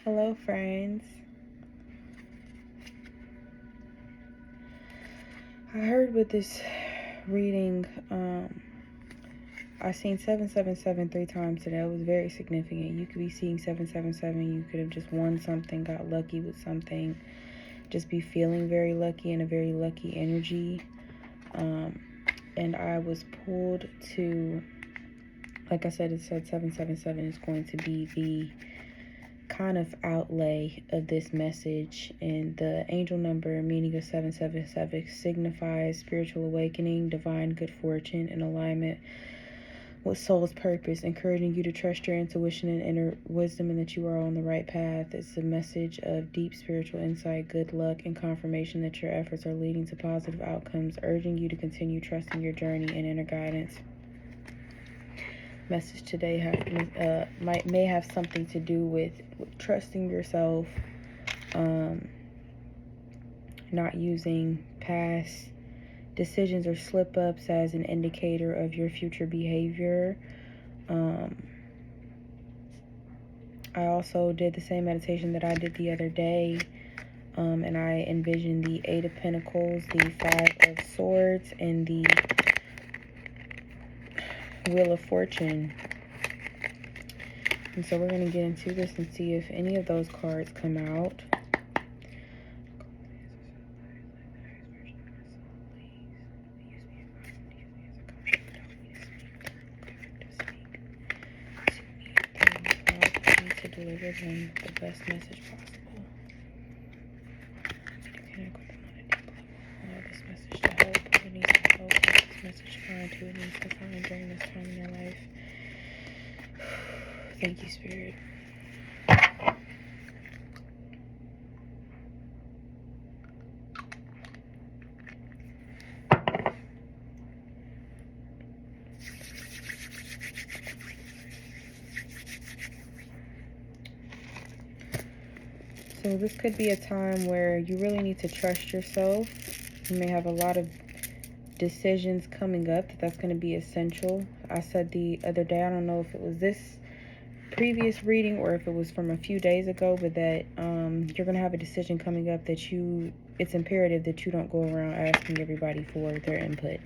Hello, friends. I heard with this reading, I seen 777 3 times today. It was very significant. You could be seeing 777. You could have just won something, got lucky with something, just be feeling very lucky in a very lucky energy. And I was pulled to, like I said, it said 777 is going to be the kind of outlay of this message. And the angel number meaning of 777 signifies spiritual awakening, divine good fortune, and alignment with soul's purpose, encouraging you to trust your intuition and inner wisdom and that you are on the right path. It's a message of deep spiritual insight, good luck, and confirmation that your efforts are leading to positive outcomes, urging you to continue trusting your journey and inner guidance. Message today may have something to do with trusting yourself, not using past decisions or slip-ups as an indicator of your future behavior. I also did the same meditation that I did the other day, and I envisioned the 8 of Pentacles, the 5 of Swords, and the Wheel of Fortune. And so we're going to get into this and see if any of those cards come out. To deliver them the best message possible. Connect with them on a deep level. Allow this message to help who it needs to help. Let this message find who it needs to find during this time in their life. Thank you, Spirit. So this could be a time where you really need to trust yourself. You may have a lot of decisions coming up that's going to be essential. I said the other day, I don't know if it was this previous reading or if it was from a few days ago, but that you're going to have a decision coming up that it's imperative that you don't go around asking everybody for their input.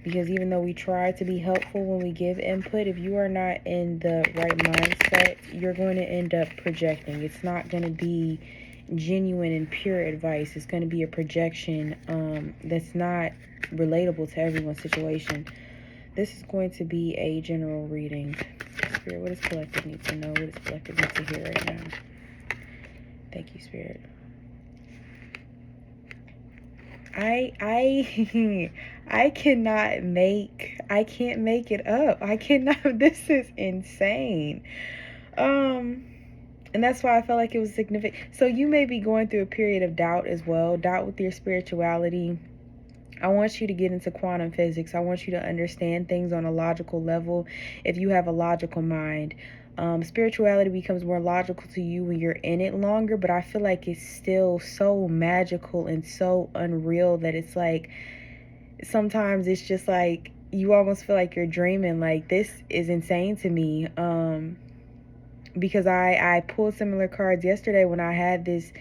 Because even though we try to be helpful when we give input, if you are not in the right mindset, you're going to end up projecting. It's not going to be genuine and pure advice. It's going to be a projection that's not relatable to everyone's situation. This is going to be a general reading. Spirit, what does collective need to know? What does collective need to hear right now? Thank you, Spirit. I can't make it up. I cannot. This is insane. And that's why I felt like it was significant. So you may be going through a period of doubt as well, doubt with your spirituality. I want you to get into quantum physics. I want you to understand things on a logical level if you have a logical mind. Spirituality becomes more logical to you when you're in it longer, but I feel like it's still so magical and so unreal that it's like sometimes it's just like you almost feel like you're dreaming. Like, this is insane to me. Because I pulled similar cards yesterday when I had this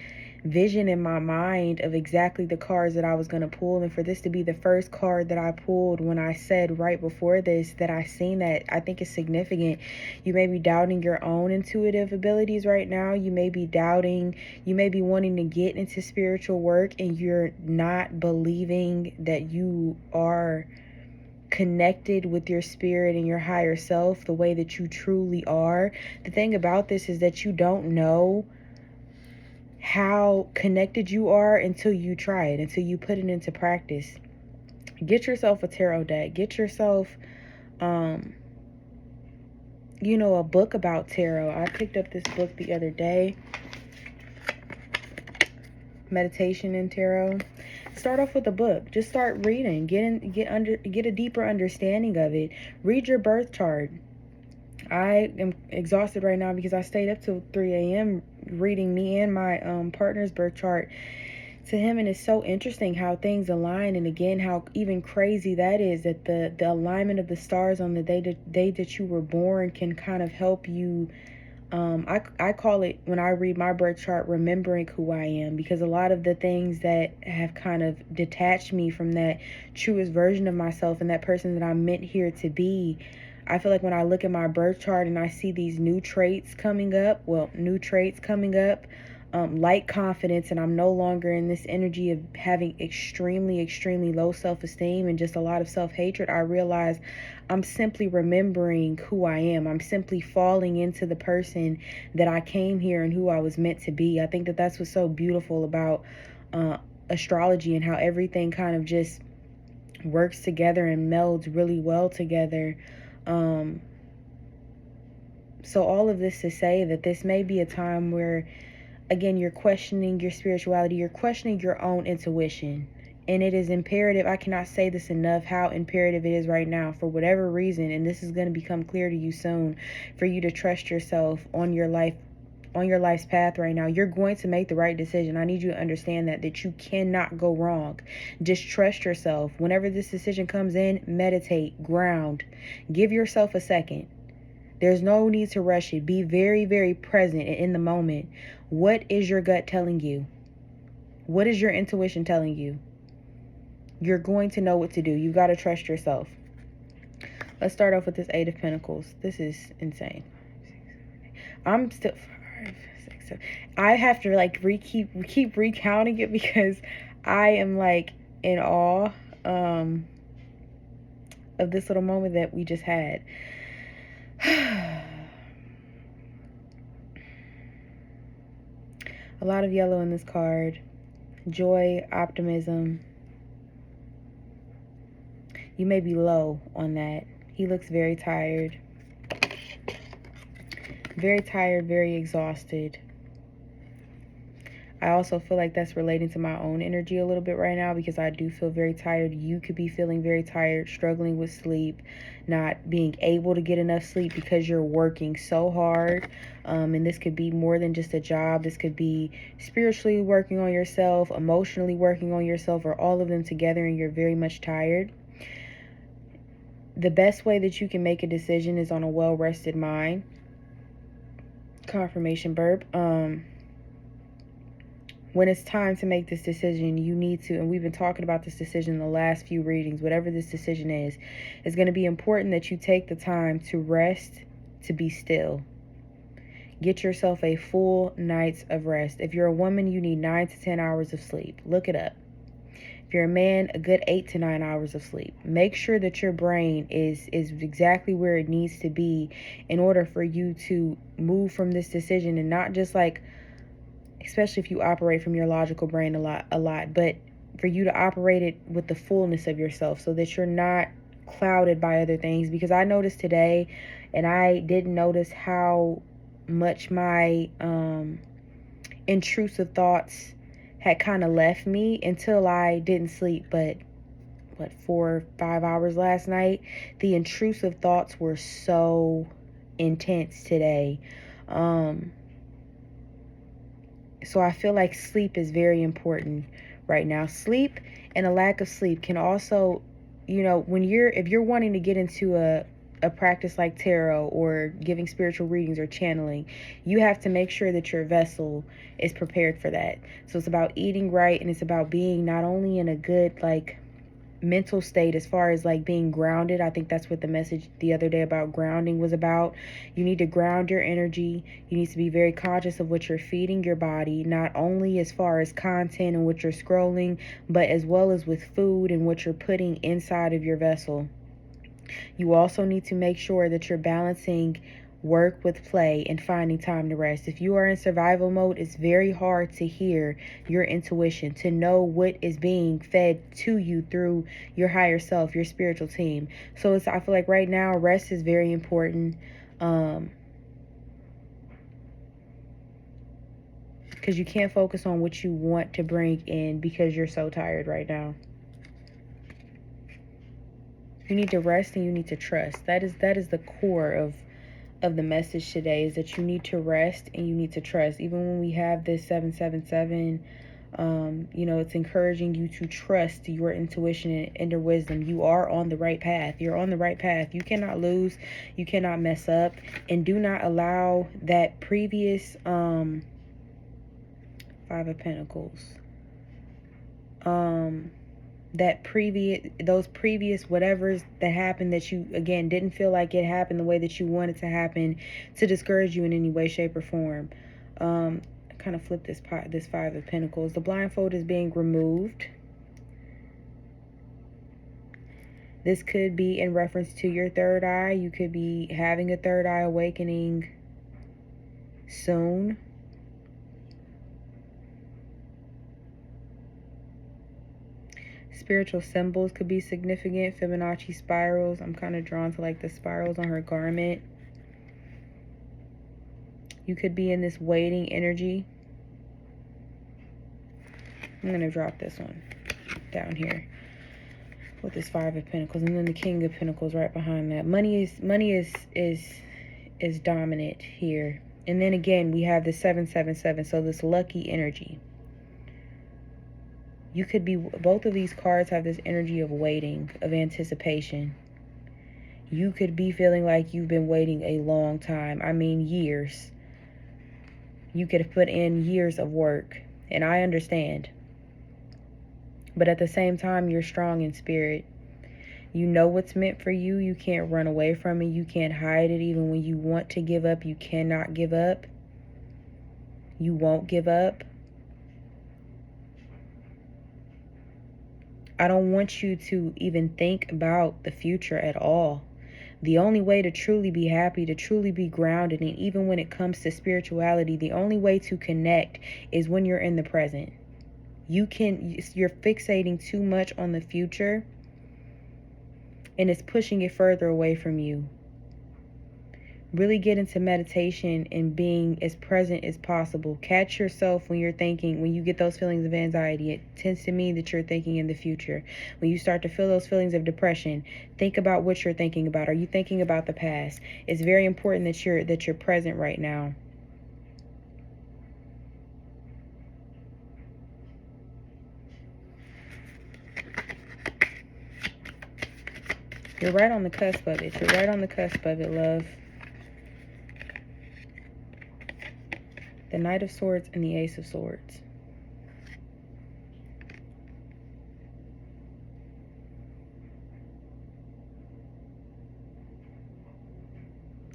vision in my mind of exactly the cards that I was going to pull, and for this to be the first card that I pulled when I said right before this that I seen that, I think is significant. You may be doubting your own intuitive abilities right now. You may be wanting to get into spiritual work and you're not believing that you are connected with your spirit and your higher self the way that you truly are. The thing about this is that you don't know how connected you are until you try it, until you put it into practice. Get yourself a tarot deck. Get yourself a book about tarot. I picked up this book the other day, Meditation in Tarot. Start off with a book. Just start reading. Get a deeper understanding of it. Read your birth chart. I am exhausted right now because I stayed up till 3 a.m. reading me and my partner's birth chart to him, and it's so interesting how things align, and again how even crazy that is, that the alignment of the stars on the day that you were born can kind of help you I call it, when I read my birth chart, remembering who I am, because a lot of the things that have kind of detached me from that truest version of myself and that person that I'm meant here to be, I feel like when I look at my birth chart and I see these new traits coming up, like confidence, and I'm no longer in this energy of having extremely, extremely low self-esteem and just a lot of self-hatred, I realize I'm simply remembering who I am. I'm simply falling into the person that I came here and who I was meant to be. I think that that's what's so beautiful about astrology, and how everything kind of just works together and melds really well together. So all of this to say that this may be a time where, again, you're questioning your spirituality, you're questioning your own intuition. And it is imperative, I cannot say this enough, how imperative it is right now, for whatever reason, and this is going to become clear to you soon, for you to trust yourself on your life's path right now. You're going to make the right decision. I need you to understand that you cannot go wrong. Just trust yourself. Whenever this decision comes in, meditate, ground, give yourself a second. There's no need to rush it. Be very, very present and in the moment. What is your gut telling you? What is your intuition telling you? You're going to know what to do. You got to trust yourself. Let's start off with this Eight of Pentacles. This is insane. I'm still 5, 6, 7. I have to like keep recounting it, because I am like in awe of this little moment that we just had. A lot of yellow in this card. Joy, optimism. You may be low on that. He looks very tired. Very tired, very exhausted. I also feel like that's relating to my own energy a little bit right now, because I do feel very tired. You could be feeling very tired, struggling with sleep, not being able to get enough sleep because you're working so hard. And this could be more than just a job. This could be spiritually working on yourself, emotionally working on yourself, or all of them together, and you're very much tired. The best way that you can make a decision is on a well-rested mind. Confirmation burp. When it's time to make this decision, you need to, and we've been talking about this decision in the last few readings, whatever this decision is, it's going to be important that you take the time to rest, to be still. Get yourself a full night's of rest. If you're a woman, you need 9 to 10 hours of sleep. Look it up. If you're a man, a good 8 to 9 hours of sleep. Make sure that your brain is exactly where it needs to be in order for you to move from this decision, and not just like, especially if you operate from your logical brain a lot, but for you to operate it with the fullness of yourself, so that you're not clouded by other things. Because I noticed today, and I didn't notice how much my intrusive thoughts had kind of left me until I didn't sleep, but 4 or 5 hours last night. The intrusive thoughts were so intense today. So I feel like sleep is very important right now. Sleep and a lack of sleep can also, if you're wanting to get into a practice like tarot or giving spiritual readings or channeling, you have to make sure that your vessel is prepared for that. So it's about eating right, and it's about being not only in a good mental state as far as being grounded. I think that's what the message the other day about grounding was about. You need to ground your energy. You need to be very conscious of what you're feeding your body, not only as far as content and what you're scrolling, but as well as with food and what you're putting inside of your vessel. You also need to make sure that you're balancing work with play and finding time to rest. If you are in survival mode, it's very hard to hear your intuition, to know what is being fed to you through your higher self, your spiritual team. So I feel like right now rest is very important, because you can't focus on what you want to bring in because you're so tired right now. You need to rest and you need to trust. That is the core of the message today, is that you need to rest and you need to trust. Even when we have this 777 You know, it's encouraging you to trust your intuition and inner wisdom. You are on the right path. You're on the right path. You cannot lose. You cannot mess up. And do not allow that previous Five of Pentacles. Those previous whatevers that happened that you, again, didn't feel like it happened the way that you wanted to happen, to discourage you in any way, shape, or form. Kind of flip this Five of Pentacles. The blindfold is being removed. This could be in reference to your third eye. You could be having a third eye awakening soon. Spiritual symbols could be significant. Fibonacci spirals. I'm kind of drawn to like the spirals on her garment. You could be in this waiting energy. I'm going to drop this one down here with this Five of Pentacles, and then the King of Pentacles right behind that. Money is dominant here. And then again, we have the 777, so this lucky energy. You could be, both of these cards have this energy of waiting, of anticipation. You could be feeling like you've been waiting a long time. I mean, years. You could have put in years of work, and I understand. But at the same time, you're strong in spirit. You know what's meant for you. You can't run away from it. You can't hide it. Even when you want to give up, you cannot give up. You won't give up. I don't want you to even think about the future at all. The only way to truly be happy, to truly be grounded, and even when it comes to spirituality, the only way to connect is when you're in the present. You're fixating too much on the future, and it's pushing it further away from you. Really get into meditation and being as present as possible. Catch yourself when you're thinking, when you get those feelings of anxiety. It tends to mean that you're thinking in the future. When you start to feel those feelings of depression, think about what you're thinking about. Are you thinking about the past? It's very important that you're present right now. You're right on the cusp of it. You're right on the cusp of it, love. The Knight of Swords and the Ace of Swords.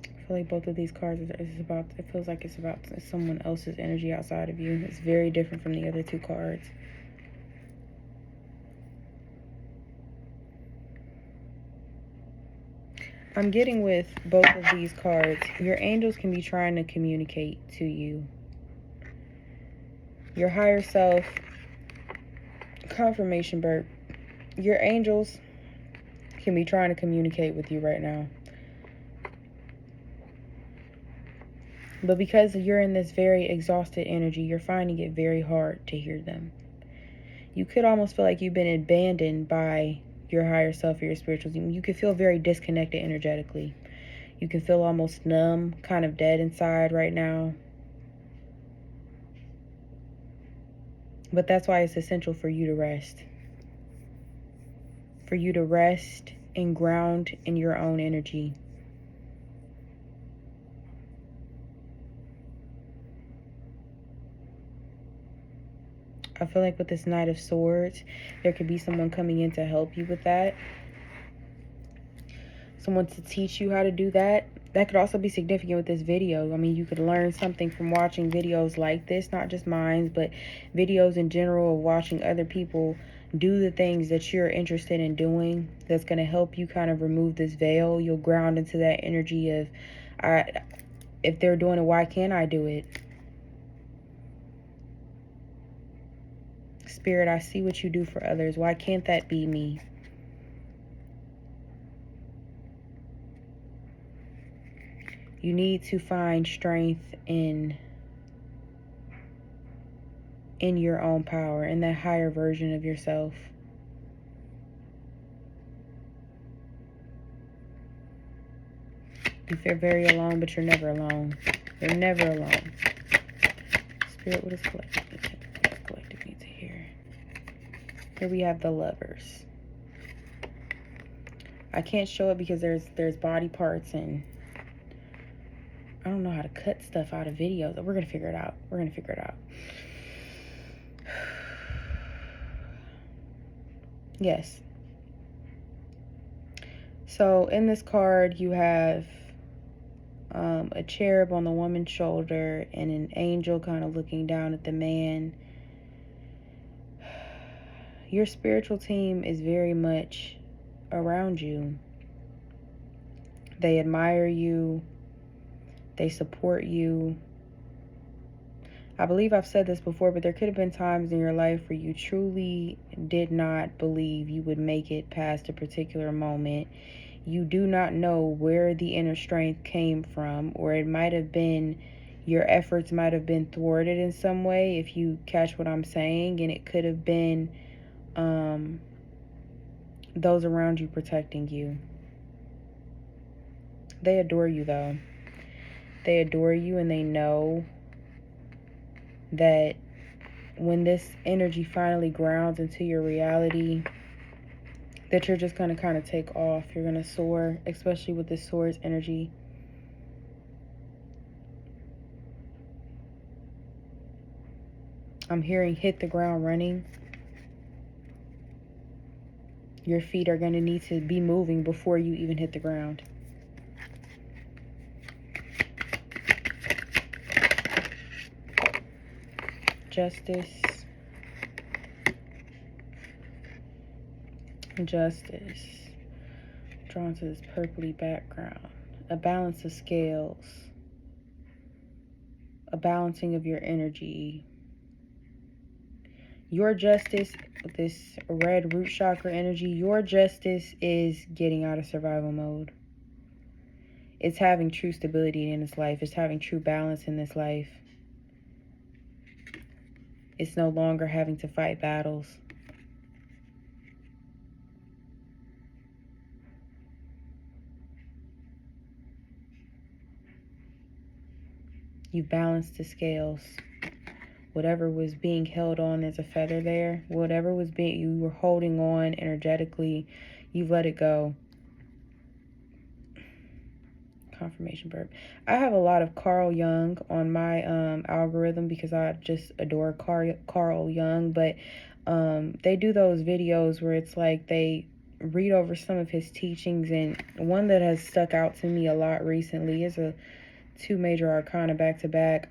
I feel like both of these cards it feels like it's about someone else's energy outside of you. It's very different from the other two cards. I'm getting with both of these cards, your angels can be trying to communicate to you. Your higher self, confirmation bird, your angels can be trying to communicate with you right now. But because you're in this very exhausted energy, you're finding it very hard to hear them. You could almost feel like you've been abandoned by your higher self or your spiritual team. You could feel very disconnected energetically. You can feel almost numb, kind of dead inside right now. But that's why it's essential for you to rest. For you to rest and ground in your own energy. I feel like with this Knight of Swords, there could be someone coming in to help you with that. Someone to teach you how to do that. That could also be significant with this video. I mean, you could learn something from watching videos like this, not just mine, but videos in general of watching other people do the things that you're interested in doing. That's going to help you kind of remove this veil. You'll ground into that energy of, if they're doing it, why can't I do it? Spirit, I see what you do for others. Why can't that be me? You need to find strength in your own power, in that higher version of yourself. You feel very alone, but you're never alone. You're never alone. Spirit, what is collective need to hear? Here we have the Lovers. I can't show it because there's body parts and I don't know how to cut stuff out of videos. We're going to figure it out. We're going to figure it out. Yes. So in this card, you have a cherub on the woman's shoulder and an angel kind of looking down at the man. Your spiritual team is very much around you. They admire you. They support you. I believe I've said this before, but there could have been times in your life where you truly did not believe you would make it past a particular moment. You do not know where the inner strength came from, or it might have been your efforts might have been thwarted in some way, if you catch what I'm saying, and it could have been those around you protecting you. They adore you, though. They adore you, and they know that when this energy finally grounds into your reality, that you're just going to kind of take off. You're going to soar, especially with this Swords energy. I'm hearing hit the ground running. Your feet are going to need to be moving before you even hit the ground. Justice. Justice. Drawn to this purpley background. A balance of scales. A balancing of your energy. Your justice, with this red root chakra energy, your justice is getting out of survival mode. It's having true stability in its life. It's having true balance in this life. It's no longer having to fight battles. You've balanced the scales. Whatever was being held on, there's a feather there. Whatever was being, you were holding on energetically, you've let it go. Confirmation burp. I have a lot of Carl Jung on my algorithm because I just adore Carl Jung, but they do those videos where it's like they read over some of his teachings, and one that has stuck out to me a lot recently is a 2 major arcana back to back,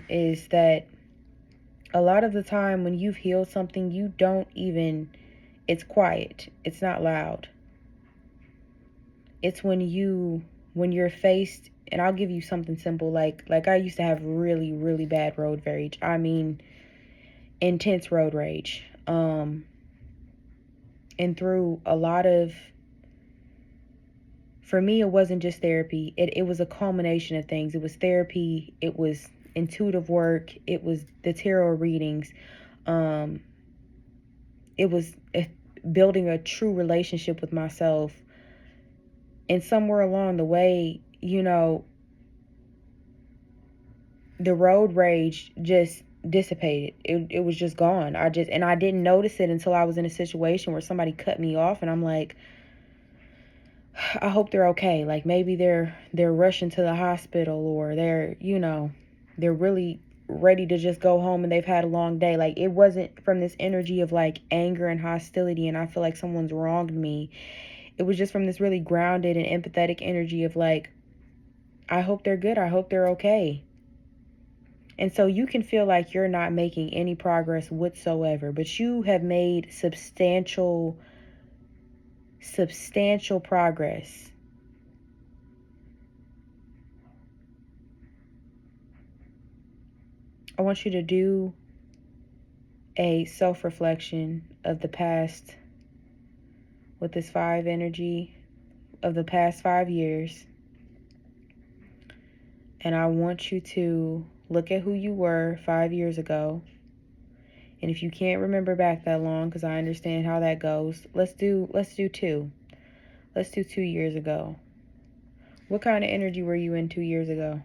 is that a lot of the time when you've healed something, you don't even, it's quiet. It's not loud. It's when you're faced, and I'll give you something simple, like I used to have really, really bad road rage. I mean, intense road rage. And through a lot of, for me, it wasn't just therapy. It was a culmination of things. It was therapy. It was intuitive work. It was the tarot readings. It was building a true relationship with myself. And somewhere along the way, you know, the road rage just dissipated. It was just gone. I didn't notice it until I was in a situation where somebody cut me off, and I'm like, I hope they're okay. Like maybe they're rushing to the hospital, or they're really ready to just go home and they've had a long day. Like it wasn't from this energy of like anger and hostility and I feel like someone's wronged me. It was just from this really grounded and empathetic energy of like, I hope they're good. I hope they're okay. And so you can feel like you're not making any progress whatsoever, but you have made substantial progress. I want you to do a self-reflection of the past with this 5 energy of the past 5 years. And I want you to look at who you were 5 years ago. And if you can't remember back that long, because I understand how that goes, let's do 2. Let's do 2 years ago. What kind of energy were you in 2 years ago?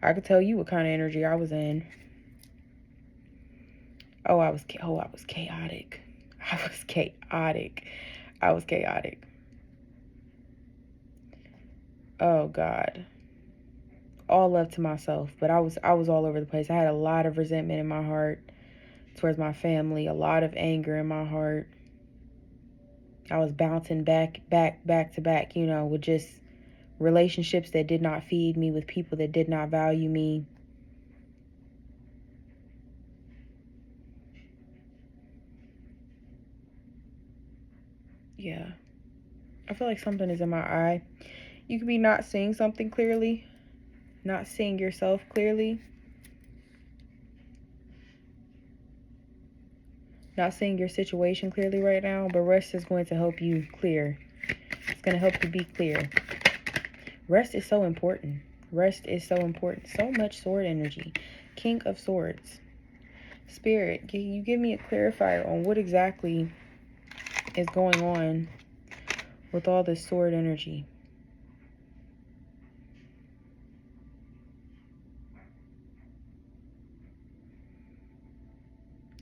I could tell you what kind of energy I was in. I was chaotic. I was chaotic. I was chaotic. Oh God. All love to myself, but I was all over the place. I had a lot of resentment in my heart towards my family, a lot of anger in my heart. I was bouncing back to back, with just relationships that did not feed me, with people that did not value me. Yeah. I feel like something is in my eye. You could be not seeing something clearly, not seeing yourself clearly, not seeing your situation clearly right now, but rest is going to help you clear. It's going to help you be clear. Rest is so important. Rest is so important. So much sword energy. King of Swords. Spirit, can you give me a clarifier on what exactly is going on with all this sword energy?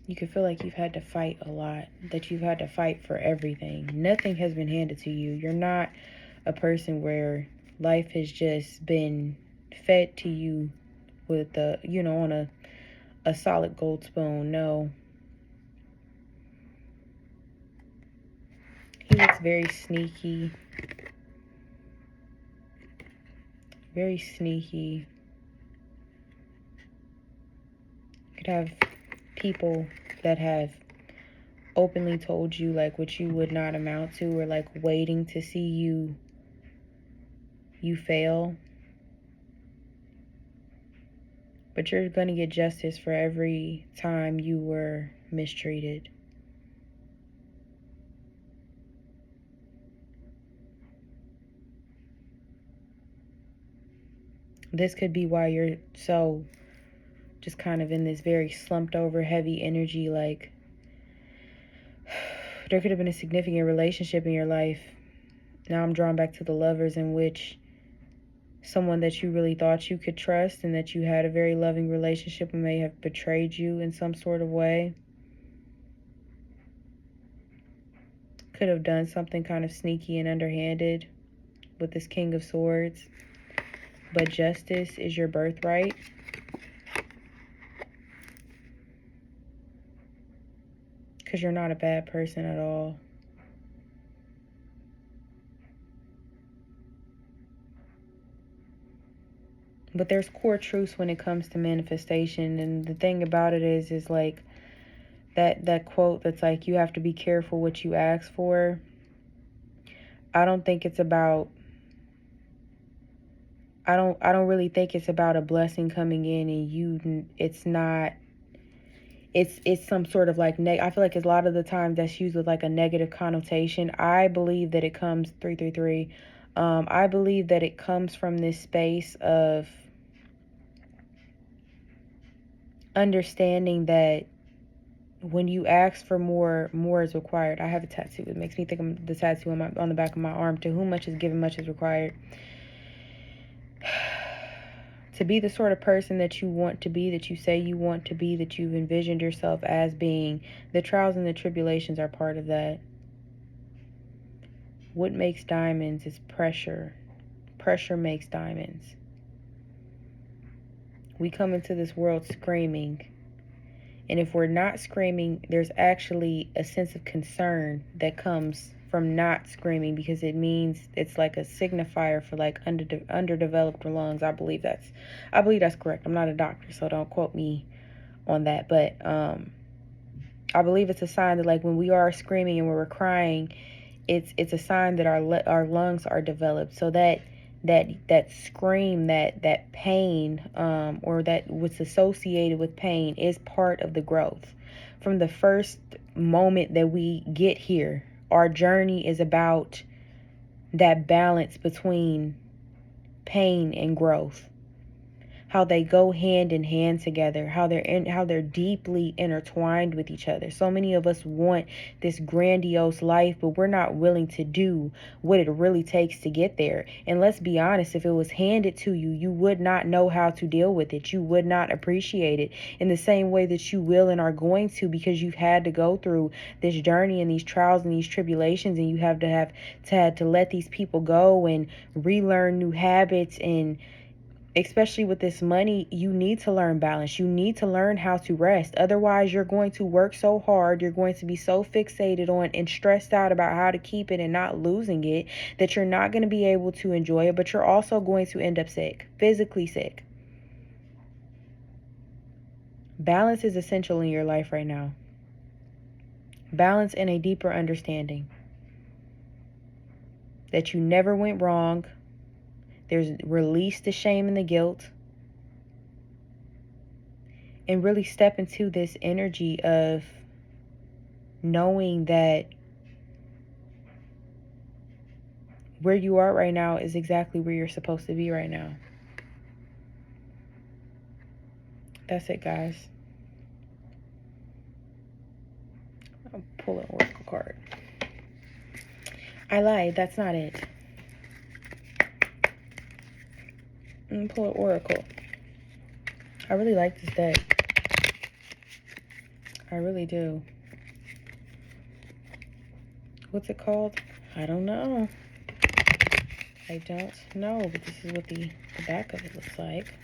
You can feel like you've had to fight a lot, that you've had to fight for everything. Nothing has been handed to you. You're not a person where life has just been fed to you with on a solid gold spoon. No. He looks very sneaky. Very sneaky. You could have people that have openly told you like what you would not amount to, or like waiting to see you fail. But you're going to get justice for every time you were mistreated. This could be why you're so just kind of in this very slumped over heavy energy. Like, there could have been a significant relationship in your life. Now I'm drawn back to the Lovers, in which someone that you really thought you could trust and that you had a very loving relationship may have betrayed you in some sort of way. Could have done something kind of sneaky and underhanded with this King of Swords. But justice is your birthright. Because you're not a bad person at all. But there's core truths when it comes to manifestation. And the thing about it is like that quote that's like, you have to be careful what you ask for. I don't think it's about, I don't really think it's about a blessing coming in and it's not, it's some sort of like, I feel like a lot of the times that's used with like a negative connotation. I believe that it comes, 333, I believe that it comes from this space of understanding that when you ask for more is required. I have a tattoo. It makes me think of the tattoo on the back of my arm. To whom much is given, much is required. To be the sort of person that you want to be, that you say you want to be, that you've envisioned yourself as being, the trials and the tribulations are part of that. What makes diamonds is pressure. Pressure makes diamonds. We come into this world screaming. And if we're not screaming, there's actually a sense of concern that comes from not screaming, because it means it's like a signifier for like underdeveloped lungs. I believe that's correct. I'm not a doctor, so don't quote me on that. But I believe it's a sign that like when we are screaming and we're crying, it's a sign that our lungs are developed, so that scream, that pain, or that what's associated with pain is part of the growth. From the first moment that we get here, our journey is about that balance between pain and growth. how they go hand in hand together, how they're deeply intertwined with each other. So many of us want this grandiose life, but we're not willing to do what it really takes to get there. And let's be honest, if it was handed to you, you would not know how to deal with it. You would not appreciate it in the same way that you will and are going to, because you've had to go through this journey and these trials and these tribulations, and you have to let these people go and relearn new habits. And especially with this money, you need to learn balance. You need to learn how to rest. Otherwise, you're going to work so hard. You're going to be so fixated on and stressed out about how to keep it and not losing it that you're not going to be able to enjoy it, but you're also going to end up sick, physically sick. Balance is essential in your life right now. Balance and a deeper understanding that you never went wrong. There's release the shame and the guilt. And really step into this energy of knowing that where you are right now is exactly where you're supposed to be right now. That's it, guys. I'll pull an oracle card. I lied. That's not it. I'm going to pull an oracle. I really like this deck. I really do. What's it called? I don't know. I don't know, but this is what the back of it looks like.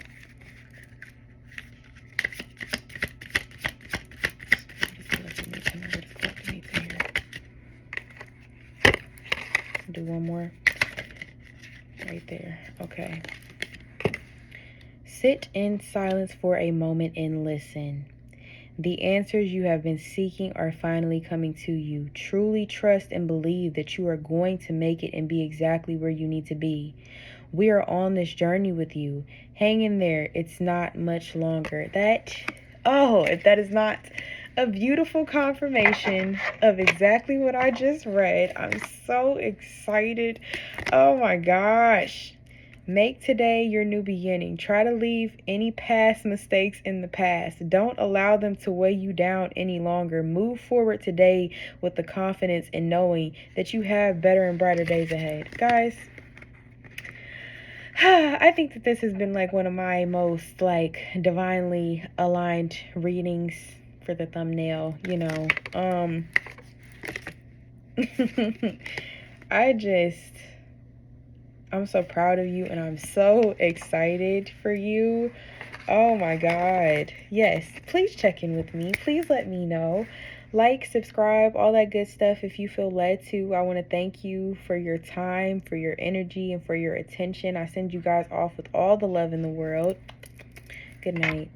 Do one more. Right there. Okay. Sit in silence for a moment and listen. The answers you have been seeking are finally coming to you. Truly trust and believe that you are going to make it and be exactly where you need to be. We are on this journey with you. Hang in there. It's not much longer. If that is not a beautiful confirmation of exactly what I just read, I'm so excited. Oh my gosh. Make today your new beginning. Try to leave any past mistakes in the past. Don't allow them to weigh you down any longer. Move forward today with the confidence and knowing that you have better and brighter days ahead. Guys, I think that this has been like one of my most like divinely aligned readings for the thumbnail, you know. I'm so proud of you and I'm so excited for you. Oh my God. Yes, please check in with me. Please let me know. Like, subscribe, all that good stuff if you feel led to. I want to thank you for your time, for your energy, and for your attention. I send you guys off with all the love in the world. Good night.